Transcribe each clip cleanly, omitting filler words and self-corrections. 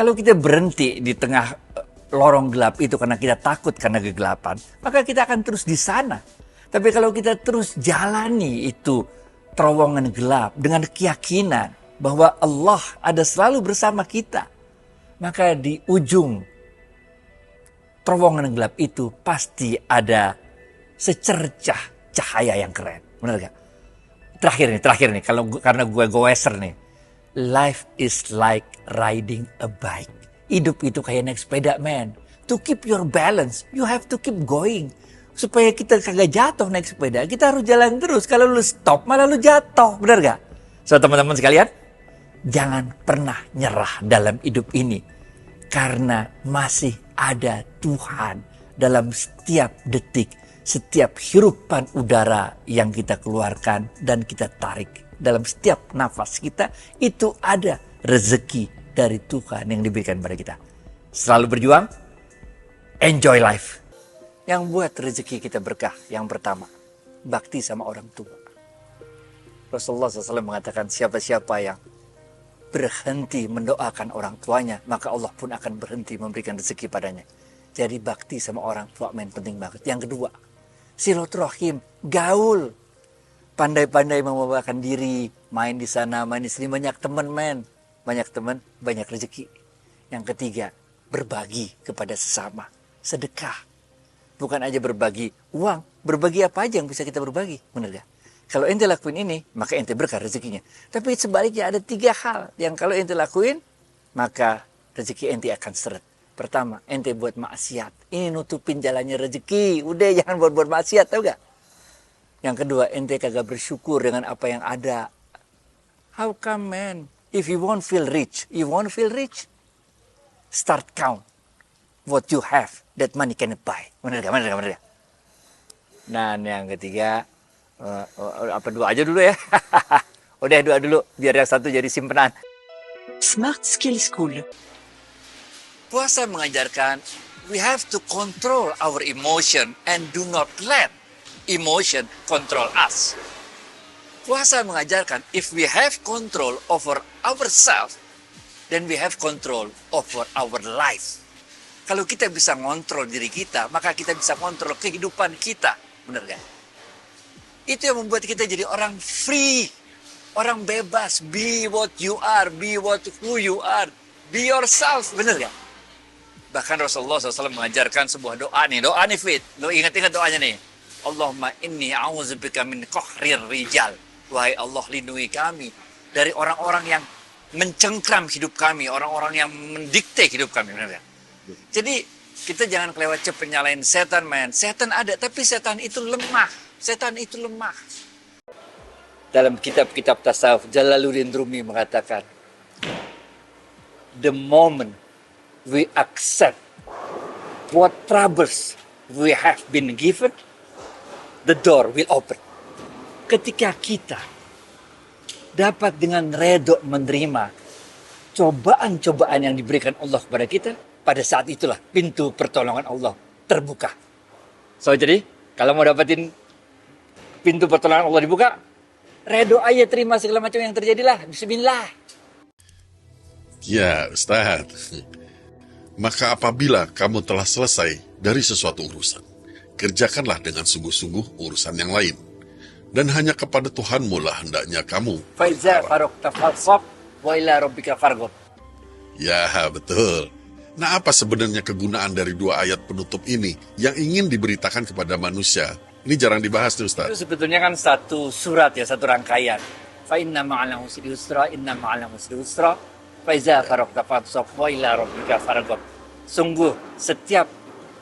Kalau kita berhenti di tengah lorong gelap itu karena kita takut karena kegelapan, maka kita akan terus di sana. Tapi kalau kita terus jalani itu terowongan gelap dengan keyakinan bahwa Allah ada selalu bersama kita, maka di ujung terowongan gelap itu pasti ada secercah cahaya yang keren. Benar gak? Terakhir nih, karena gue goeser nih. Life is like riding a bike. Hidup itu kayak naik sepeda, man. To keep your balance, you have to keep going. Supaya kita kagak jatuh naik sepeda, kita harus jalan terus. Kalau lu stop, malah lu jatuh. Benar gak? So, teman-teman sekalian, jangan pernah nyerah dalam hidup ini. Karena masih ada Tuhan dalam setiap detik, setiap hirupan udara yang kita keluarkan dan kita tarik. Dalam setiap nafas kita, itu ada rezeki dari Tuhan yang diberikan pada kita. Selalu berjuang, enjoy life. Yang buat rezeki kita berkah, yang pertama, bakti sama orang tua. Rasulullah SAW mengatakan siapa-siapa yang berhenti mendoakan orang tuanya, maka Allah pun akan berhenti memberikan rezeki padanya. Jadi bakti sama orang tua, men, penting banget. Yang kedua, silaturahim, gaul. Pandai-pandai membawakan diri, main di sana, main di sini, banyak teman, men. Banyak teman, banyak rezeki. Yang ketiga, berbagi kepada sesama, sedekah. Bukan aja berbagi uang, berbagi apa aja yang bisa kita berbagi, benar gak? Kalau ente lakuin ini, maka ente berkah rezekinya. Tapi sebaliknya ada 3 hal yang kalau ente lakuin, maka rezeki ente akan seret. Pertama, ente buat maksiat. Ini nutupin jalannya rezeki. Udah, jangan buat maksiat, tau gak? Yang kedua, ente kagak bersyukur dengan apa yang ada. How come, man? If you won't feel rich, start count what you have that money can buy. Bener gak? Nah, yang ketiga, apa dua aja dulu ya? Udah dua dulu, biar yang satu jadi simpenan. Smart Skill School. Puasa mengajarkan we have to control our emotion and do not let emotion control us. Puasa mengajarkan if we have control over ourselves, then we have control over our life. Kalau kita bisa ngontrol diri kita, maka kita bisa ngontrol kehidupan kita. Benar gak? Itu yang membuat kita jadi orang free. Orang bebas. Be what you are. Be who you are. Be yourself. Benar gak? Bahkan Rasulullah SAW mengajarkan sebuah doa nih. Doa nih, Fit. Lo ingat-ingat doanya nih. Allahumma inni a'udzubika min qahrir rijal. Wahai Allah, lindungi kami dari orang-orang yang mencengkram hidup kami. Orang-orang yang mendikte hidup kami. Benar gak? Jadi kita jangan kelewat cepet nyalain setan, man. Setan ada, tapi setan itu lemah. Setan itu lemah. Dalam kitab-kitab tasawuf, Jalaluddin Rumi mengatakan, the moment we accept what troubles we have been given, the door will open. Ketika kita dapat dengan redho menerima cobaan-cobaan yang diberikan Allah kepada kita, pada saat itulah pintu pertolongan Allah terbuka. So, jadi kalau mau dapetin pintu pertolongan Allah dibuka, redo aja terima segala macam yang terjadilah. Bismillah. Ya, Ustaz. Maka apabila kamu telah selesai dari sesuatu urusan, kerjakanlah dengan sungguh-sungguh urusan yang lain. Dan hanya kepada Tuhanmu lah hendaknya kamu. Faiza faraqta fansab wa ila rabbika farghab. Ya, betul. Nah, apa sebenarnya kegunaan dari 2 ayat penutup ini yang ingin diberitakan kepada manusia? Ini jarang dibahas tuh, Ustaz. Itu sebetulnya kan satu surat ya, satu rangkaian. Fa inna ma'al usri yusra, inna ma'al usri yusra, fa iza faraqta fansab wa ila rabbika farghab. Sungguh setiap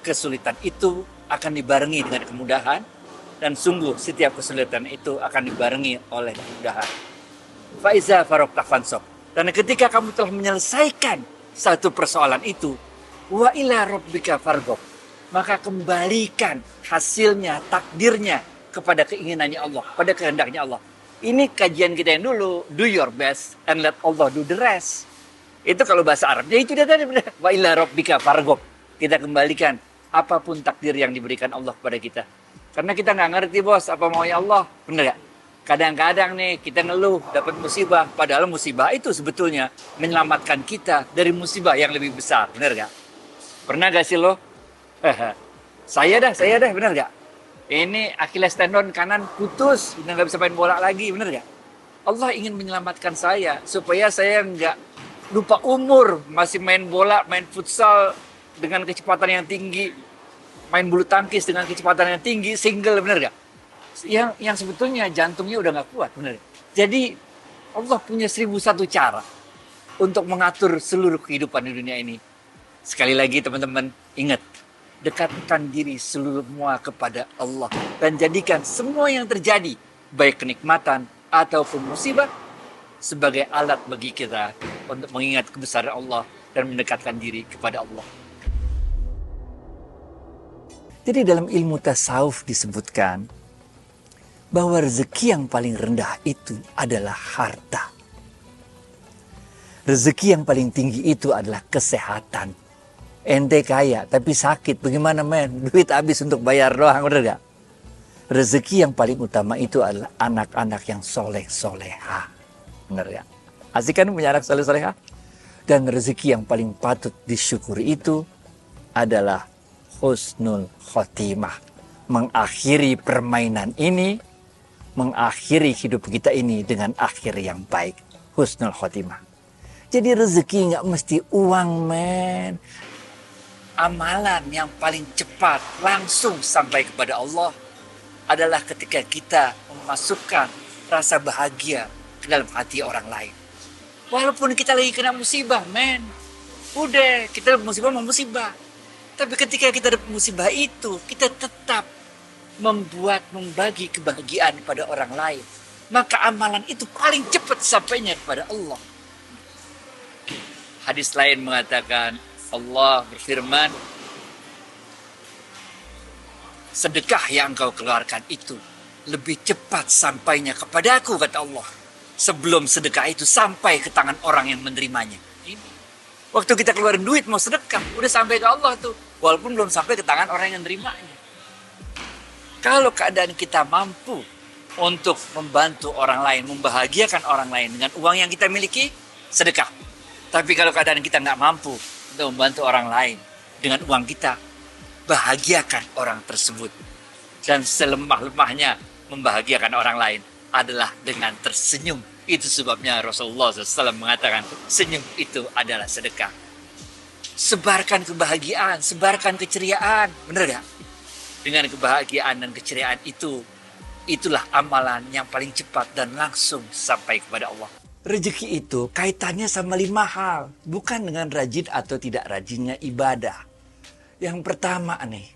kesulitan itu akan dibarengi dengan kemudahan, dan sungguh setiap kesulitan itu akan dibarengi oleh kemudahan. Fa iza faraqta fansab. Dan ketika kamu telah menyelesaikan satu persoalan itu, wa ila rabbika farghab, maka kembalikan hasilnya, takdirnya kepada keinginannya Allah, pada kehendaknya Allah. Ini kajian kita yang dulu, do your best and let Allah do the rest. Itu kalau bahasa Arab. Ya itu dia tadi, wa ila rabbika farghab. Kita kembalikan apapun takdir yang diberikan Allah kepada kita. Karena kita nggak ngerti, bos, apa maunya Allah. Bener gak? Kadang-kadang nih kita ngeluh dapat musibah, padahal musibah itu sebetulnya menyelamatkan kita dari musibah yang lebih besar, benar gak? Pernah gak sih lo? Saya dah, benar gak? Ini Achilles tendon kanan putus, udah gak bisa main bola lagi, benar gak? Allah ingin menyelamatkan saya supaya saya nggak lupa umur, masih main bola, main futsal dengan kecepatan yang tinggi, main bulu tangkis dengan kecepatan yang tinggi, single, benar gak? Yang sebetulnya jantungnya udah nggak kuat, benar. Jadi Allah punya 1001 cara untuk mengatur seluruh kehidupan di dunia ini. Sekali lagi teman-teman, ingat, dekatkan diri seluruhnya kepada Allah dan jadikan semua yang terjadi, baik kenikmatan ataupun musibah, sebagai alat bagi kita untuk mengingat kebesaran Allah dan mendekatkan diri kepada Allah. Jadi dalam ilmu tasawuf disebutkan bahwa rezeki yang paling rendah itu adalah harta. Rezeki yang paling tinggi itu adalah kesehatan. Ente kaya tapi sakit, bagaimana men? Duit habis untuk bayar doang, bener gak? Rezeki yang paling utama itu adalah anak-anak yang soleh-soleha. Bener gak? Asik kan punya anak soleh-soleha? Dan rezeki yang paling patut disyukuri itu adalah husnul khotimah. Mengakhiri permainan ini, mengakhiri hidup kita ini dengan akhir yang baik. Husnul khotimah. Jadi rezeki nggak mesti uang, men. Amalan yang paling cepat langsung sampai kepada Allah adalah ketika kita memasukkan rasa bahagia ke dalam hati orang lain. Walaupun kita lagi kena musibah, men. Udah, kita musibah mau musibah. Tapi ketika kita dapat musibah itu, kita tetap membagi kebahagiaan pada orang lain. Maka amalan itu paling cepat sampainya kepada Allah. Hadis lain mengatakan, Allah berfirman, sedekah yang engkau keluarkan itu lebih cepat sampainya kepadaku, kata Allah, sebelum sedekah itu sampai ke tangan orang yang menerimanya. Ini. Waktu kita keluarin duit mau sedekah, udah sampai ke Allah tuh, walaupun belum sampai ke tangan orang yang menerimanya. Kalau keadaan kita mampu untuk membantu orang lain, membahagiakan orang lain dengan uang yang kita miliki, sedekah. Tapi kalau keadaan kita nggak mampu untuk membantu orang lain dengan uang kita, bahagiakan orang tersebut. Dan selemah-lemahnya membahagiakan orang lain adalah dengan tersenyum. Itu sebabnya Rasulullah SAW mengatakan, senyum itu adalah sedekah. Sebarkan kebahagiaan, sebarkan keceriaan. Benar gak? Dengan kebahagiaan dan keceriaan itu, itulah amalan yang paling cepat dan langsung sampai kepada Allah. Rezeki itu kaitannya sama 5 hal. Bukan dengan rajin atau tidak rajinnya ibadah. Yang pertama nih,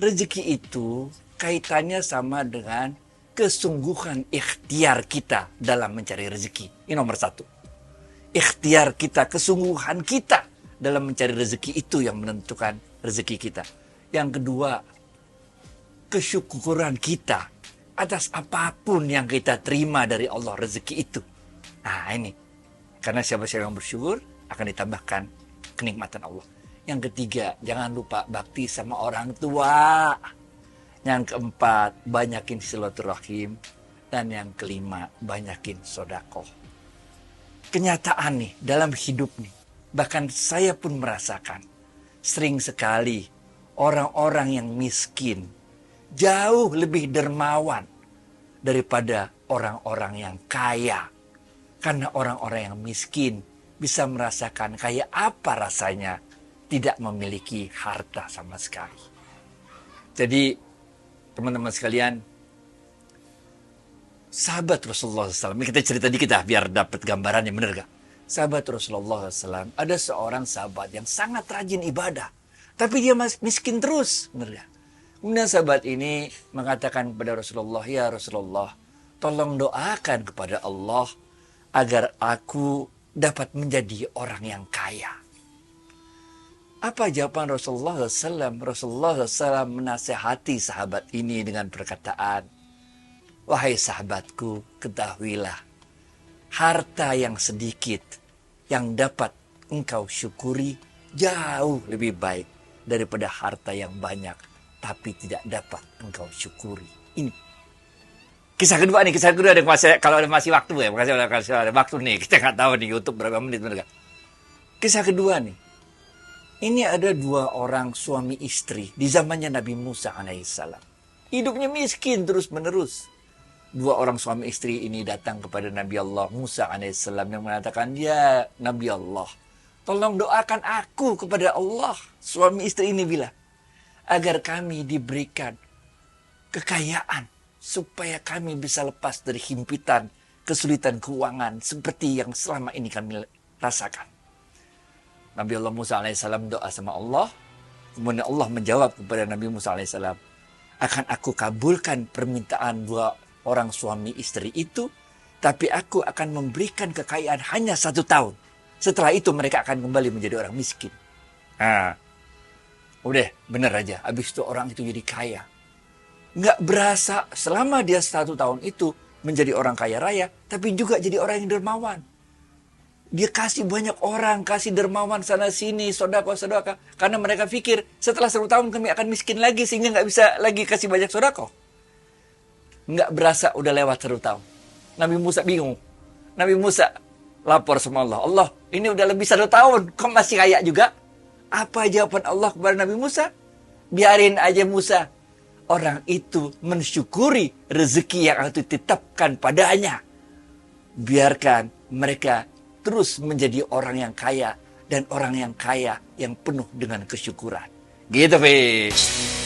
rezeki itu kaitannya sama dengan kesungguhan ikhtiar kita dalam mencari rezeki. Ini nomor 1. Ikhtiar kita, kesungguhan kita dalam mencari rezeki itu yang menentukan rezeki kita. Yang kedua, kesyukuran kita atas apapun yang kita terima dari Allah, rezeki itu. Nah ini, karena siapa-siapa yang bersyukur akan ditambahkan kenikmatan Allah. Yang ketiga, jangan lupa bakti sama orang tua. Yang keempat, banyakin silaturahim. Dan yang kelima, banyakin sodakoh. Kenyataan nih, dalam hidup nih, bahkan saya pun merasakan, sering sekali orang-orang yang miskin jauh lebih dermawan daripada orang-orang yang kaya. Karena orang-orang yang miskin bisa merasakan kayak apa rasanya tidak memiliki harta sama sekali. Jadi teman-teman sekalian, sahabat Rasulullah SAW, kita cerita dikit biar dapat gambarannya, bener gak? Sahabat Rasulullah SAW, ada seorang sahabat yang sangat rajin ibadah, tapi dia miskin terus, bener gak? Kemudian sahabat ini mengatakan kepada Rasulullah, ya Rasulullah, tolong doakan kepada Allah agar aku dapat menjadi orang yang kaya. Apa jawaban Rasulullah SAW? Rasulullah SAW menasehati sahabat ini dengan perkataan, wahai sahabatku, ketahuilah, harta yang sedikit yang dapat engkau syukuri jauh lebih baik daripada harta yang banyak tapi tidak dapat engkau syukuri. Ini Kisah kedua ada kalau ada masih waktu ya, masih ada waktu nih, kita nggak tahu nih YouTube berapa menit mereka. Kisah kedua nih, ini ada 2 orang suami istri di zamannya Nabi Musa alaihissalam. Hidupnya miskin terus menerus. 2 orang suami istri ini datang kepada Nabi Allah Musa alaihissalam yang mengatakan, ya Nabi Allah, tolong doakan aku kepada Allah. Suami istri ini bilang, agar kami diberikan kekayaan, supaya kami bisa lepas dari himpitan, kesulitan keuangan seperti yang selama ini kami rasakan. Nabi Allah Musa alaihissalam doa sama Allah. Kemudian Allah menjawab kepada Nabi Musa alaihissalam, akan aku kabulkan permintaan 2 orang suami istri itu, tapi aku akan memberikan kekayaan hanya 1 tahun. Setelah itu mereka akan kembali menjadi orang miskin. Nah, udah bener aja. Habis itu orang itu jadi kaya. Nggak berasa selama dia 1 tahun itu menjadi orang kaya raya, tapi juga jadi orang yang dermawan. Dia kasih banyak orang, kasih dermawan sana sini, sodako. Karena mereka pikir setelah 1 tahun kami akan miskin lagi sehingga nggak bisa lagi kasih banyak sodako. Nggak berasa udah lewat 1 tahun. Nabi Musa bingung. Nabi Musa lapor sama Allah. Allah, ini udah lebih 1 tahun, kok masih kaya juga? Apa jawaban Allah kepada Nabi Musa? Biarin aja Musa. Orang itu mensyukuri rezeki yang aku tetapkan padanya. Biarkan mereka terus menjadi orang yang kaya dan orang yang kaya yang penuh dengan kesyukuran. Gitu, Fish.